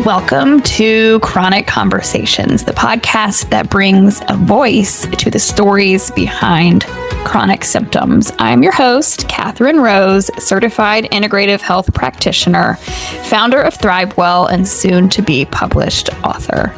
Welcome to Chronic Conversations, the podcast that brings a voice to the stories behind chronic symptoms. I'm your host, Katherine Rose, certified integrative health practitioner, founder of ThriveWell, and soon to be published author.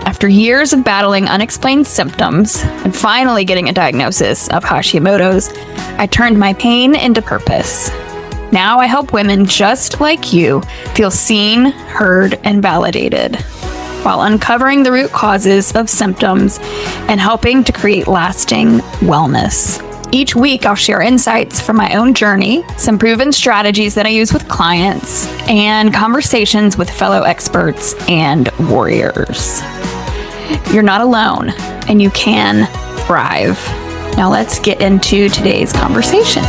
After years of battling unexplained symptoms and finally getting a diagnosis of Hashimoto's, I turned my pain into purpose. Now I help women just like you feel seen, heard, and validated, while uncovering the root causes of symptoms and helping to create lasting wellness. Each week, I'll share insights from my own journey, some proven strategies that I use with clients, and conversations with fellow experts and warriors. You're not alone, and you can thrive. Now let's get into today's conversation.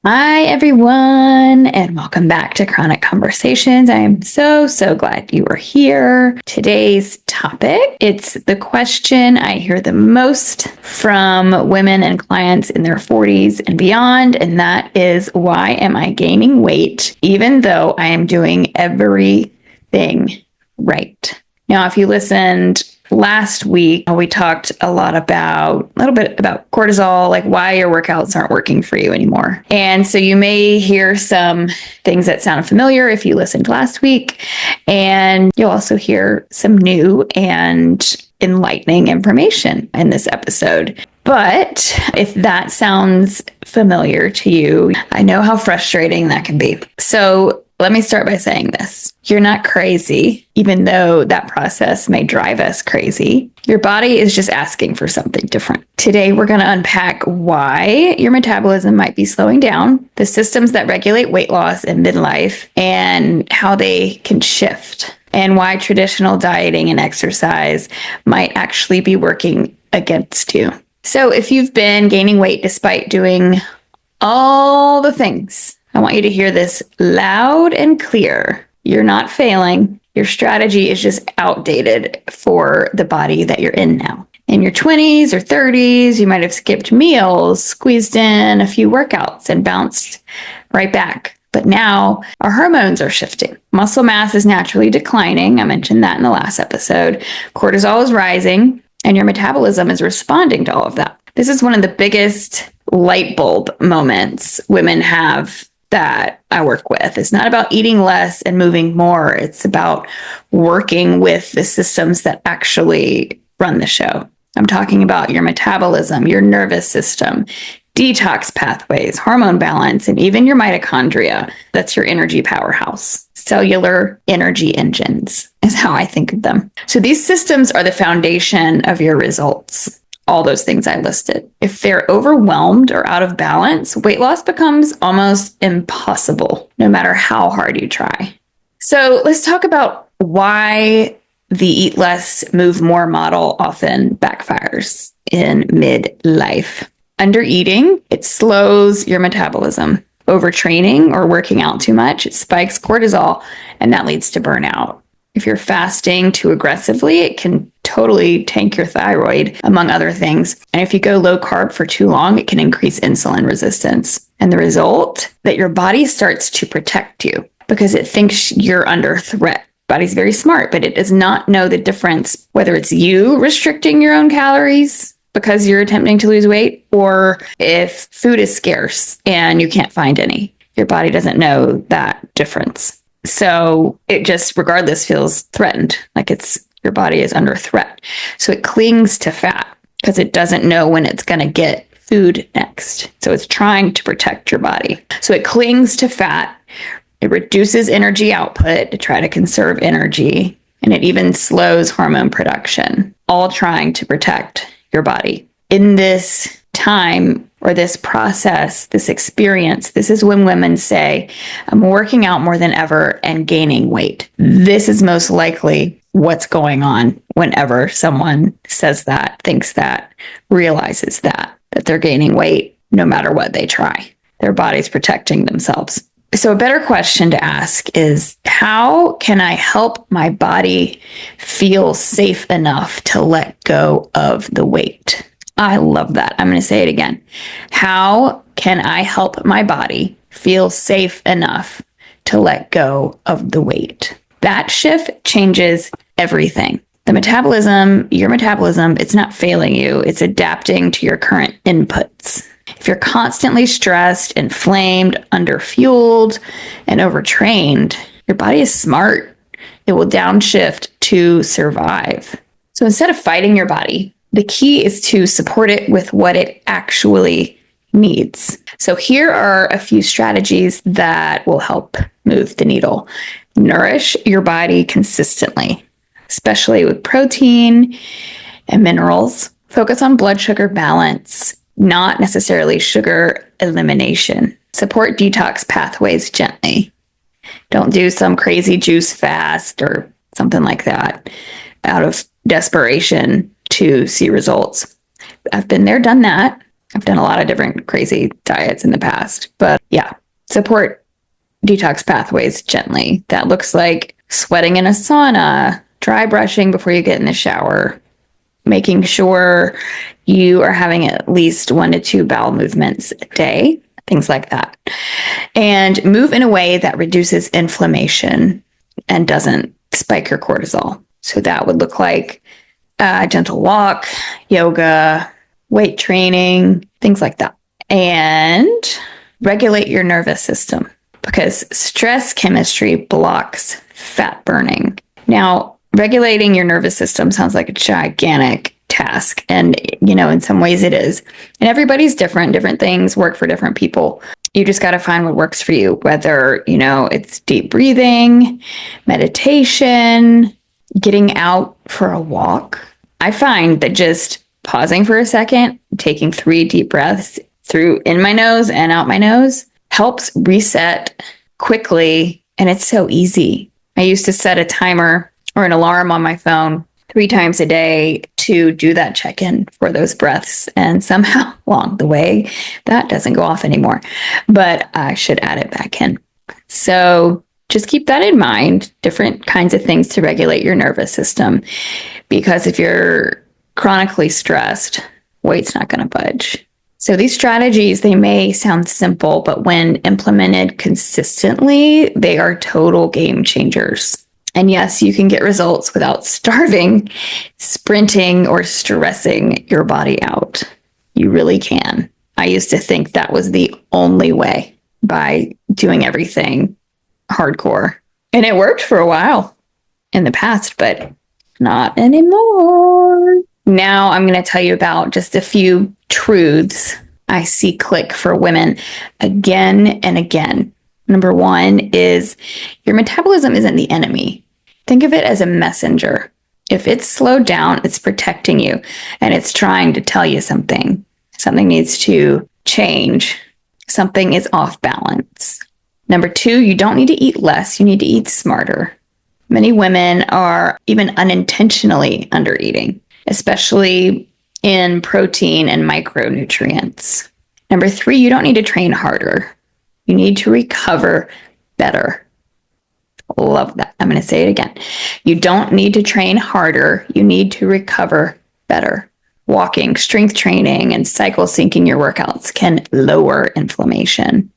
Hi, everyone, and welcome back to Chronic Conversations. I am so glad you are here. Today's topic, it's the question I hear the most from women and clients in their 40s and beyond, and that is, why am I gaining weight even though I am doing everything right? Now, if you listened last week, we talked a little bit about cortisol, like why your workouts aren't working for you anymore. And so you may hear some things that sound familiar if you listened last week, and you'll also hear some new and enlightening information in this episode. But if that sounds familiar to you, I know how frustrating that can be. So let me start by saying this. You're not crazy, even though that process may drive us crazy. Your body is just asking for something different. Today, we're going to unpack why your metabolism might be slowing down, the systems that regulate weight loss in midlife, and how they can shift, and why traditional dieting and exercise might actually be working against you. So if you've been gaining weight despite doing all the things, I want you to hear this loud and clear. You're not failing. Your strategy is just outdated for the body that you're in now. In your 20s or 30s, you might have skipped meals, squeezed in a few workouts, and bounced right back. But now our hormones are shifting. Muscle mass is naturally declining. I mentioned that in the last episode. Cortisol is rising, and your metabolism is responding to all of that. This is one of the biggest light bulb moments women have that I work with. It's not about eating less and moving more. It's about working with the systems that actually run the show. I'm talking about your metabolism, your nervous system, detox pathways, hormone balance, and even your mitochondria. That's your energy powerhouse. Cellular energy engines is how I think of them. So these systems are the foundation of your results. All those things I listed. If they're overwhelmed or out of balance, weight loss becomes almost impossible, no matter how hard you try. So let's talk about why the eat less, move more model often backfires in midlife. Undereating, it slows your metabolism. Overtraining or working out too much, it spikes cortisol, and that leads to burnout. If you're fasting too aggressively, it can totally tank your thyroid, among other things. And if you go low carb for too long, it can increase insulin resistance. And the result, that your body starts to protect you because it thinks you're under threat. Body's very smart, but it does not know the difference, whether it's you restricting your own calories because you're attempting to lose weight, or if food is scarce and you can't find any. Your body doesn't know that difference. So it just, regardless, feels threatened, like your body is under threat. So it clings to fat because it doesn't know when it's going to get food next. So it's trying to protect your body. So it clings to fat. It reduces energy output to try to conserve energy. And it even slows hormone production, all trying to protect your body. In this time, or this process, this experience, this is when women say, I'm working out more than ever and gaining weight. This is most likely what's going on whenever someone says that, thinks that, realizes that they're gaining weight no matter what they try. Their body's protecting themselves. So a better question to ask is, how can I help my body feel safe enough to let go of the weight? I love that. I'm going to say it again. How can I help my body feel safe enough to let go of the weight? That shift changes everything. The metabolism, your metabolism, it's not failing you. It's adapting to your current inputs. If you're constantly stressed, inflamed, underfueled, and overtrained, your body is smart. It will downshift to survive. So instead of fighting your body, the key is to support it with what it actually needs. So here are a few strategies that will help move the needle. Nourish your body consistently, especially with protein and minerals. Focus on blood sugar balance, not necessarily sugar elimination. Support detox pathways gently. Don't do some crazy juice fast or something like that out of desperation to see results. I've been there, done that. I've done a lot of different crazy diets in the past, but yeah, support detox pathways gently. That looks like sweating in a sauna, dry brushing before you get in the shower, making sure you are having at least 1 to 2 bowel movements a day, things like that. And move in a way that reduces inflammation and doesn't spike your cortisol. So that would look like a gentle walk, yoga, weight training, things like that. And regulate your nervous system because stress chemistry blocks fat burning. Now, regulating your nervous system sounds like a gigantic task. And, in some ways it is. And everybody's different. Different things work for different people. You just got to find what works for you, whether, it's deep breathing, meditation, getting out for a walk. I find that just pausing for a second, taking 3 deep breaths in my nose and out my nose helps reset quickly. And it's so easy. I used to set a timer or an alarm on my phone 3 times a day to do that check-in for those breaths. And somehow along the way, that doesn't go off anymore, but I should add it back in. So just keep that in mind, different kinds of things to regulate your nervous system, because if you're chronically stressed, weight's not going to budge. So these strategies, they may sound simple, but when implemented consistently, they are total game changers. And yes, you can get results without starving, sprinting, or stressing your body out. You really can. I used to think that was the only way, by doing everything hardcore. And it worked for a while in the past, but not anymore. Now I'm going to tell you about just a few truths I see click for women again and again. Number 1 is your metabolism isn't the enemy. Think of it as a messenger. If it's slowed down, it's protecting you and it's trying to tell you something. Something needs to change. Something is off balance. Number 2, you don't need to eat less. You need to eat smarter. Many women are even unintentionally undereating, especially in protein and micronutrients. Number 3, you don't need to train harder. You need to recover better. Love that. I'm going to say it again. You don't need to train harder. You need to recover better. Walking, strength training, and cycle syncing your workouts can lower inflammation,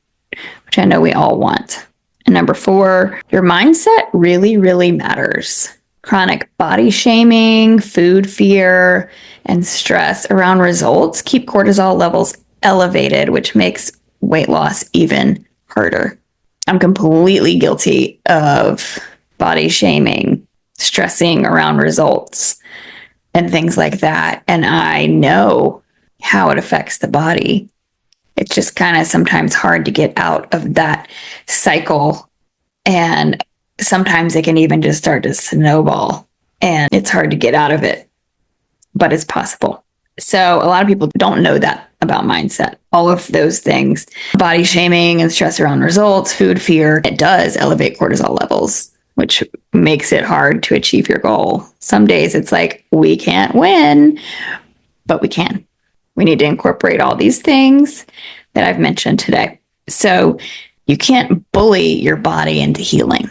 which I know we all want. And number 4, your mindset really, really matters. Chronic body shaming, food fear, and stress around results keep cortisol levels elevated, which makes weight loss even harder. I'm completely guilty of body shaming, stressing around results, and things like that. And I know how it affects the body. It's just kind of sometimes hard to get out of that cycle. And sometimes it can even just start to snowball. And it's hard to get out of it, but it's possible. So a lot of people don't know that about mindset. All of those things, body shaming and stress around results, food fear, it does elevate cortisol levels, which makes it hard to achieve your goal. Some days it's like, we can't win, but we can. We need to incorporate all these things that I've mentioned today. So you can't bully your body into healing.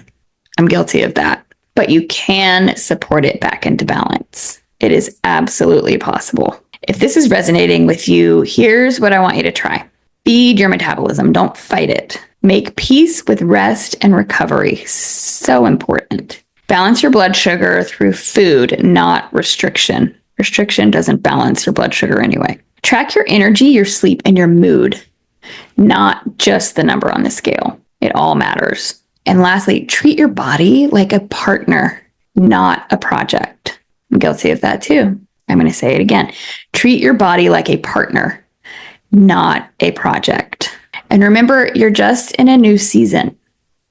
I'm guilty of that, but you can support it back into balance. It is absolutely possible. If this is resonating with you, here's what I want you to try. Feed your metabolism. Don't fight it. Make peace with rest and recovery. So important. Balance your blood sugar through food, not restriction. Restriction doesn't balance your blood sugar anyway. Track your energy, your sleep, and your mood, not just the number on the scale. It all matters. And lastly, treat your body like a partner, not a project. I'm guilty of that too. I'm going to say it again. Treat your body like a partner, not a project. And remember, you're just in a new season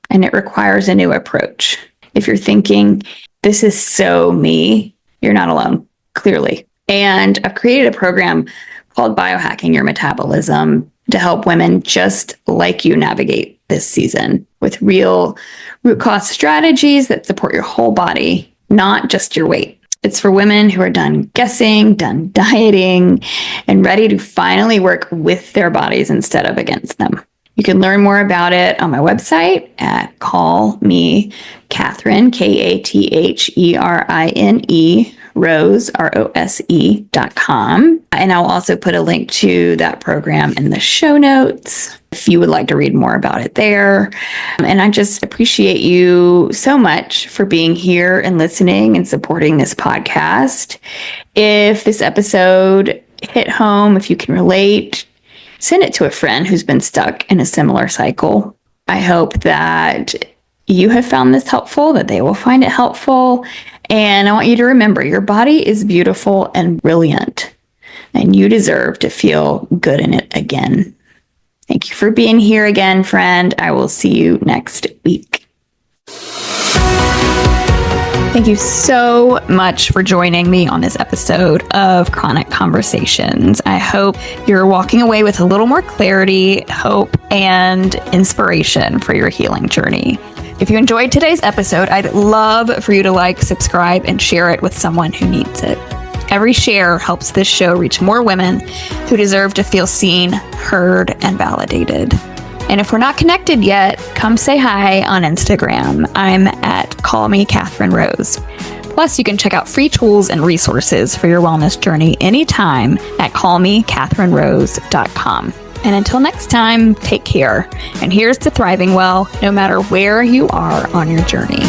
and it requires a new approach. If you're thinking, this is so me, you're not alone, clearly. And I've created a program called Biohacking Your Metabolism to help women just like you navigate this season with real root cause strategies that support your whole body, not just your weight. It's for women who are done guessing, done dieting, and ready to finally work with their bodies instead of against them. You can learn more about it on my website at Call Me Katherine, Katherine, Rose, ROSE.com. And I'll also put a link to that program in the show notes if you would like to read more about it there. And I just appreciate you so much for being here and listening and supporting this podcast. If this episode hit home, if you can relate, send it to a friend who's been stuck in a similar cycle. I hope that you have found this helpful, that they will find it helpful. And I want you to remember, your body is beautiful and brilliant, and you deserve to feel good in it again. Thank you for being here again, friend. I will see you next week. Thank you so much for joining me on this episode of Chronic Conversations. I hope you're walking away with a little more clarity, hope, and inspiration for your healing journey. If you enjoyed today's episode, I'd love for you to like, subscribe, and share it with someone who needs it. Every share helps this show reach more women who deserve to feel seen, heard, and validated. And if we're not connected yet, come say hi on Instagram. I'm at Call Me Katherine Rose. Plus, you can check out free tools and resources for your wellness journey anytime at callmekatherine.rose.com. And until next time, take care. And here's to thriving well, no matter where you are on your journey.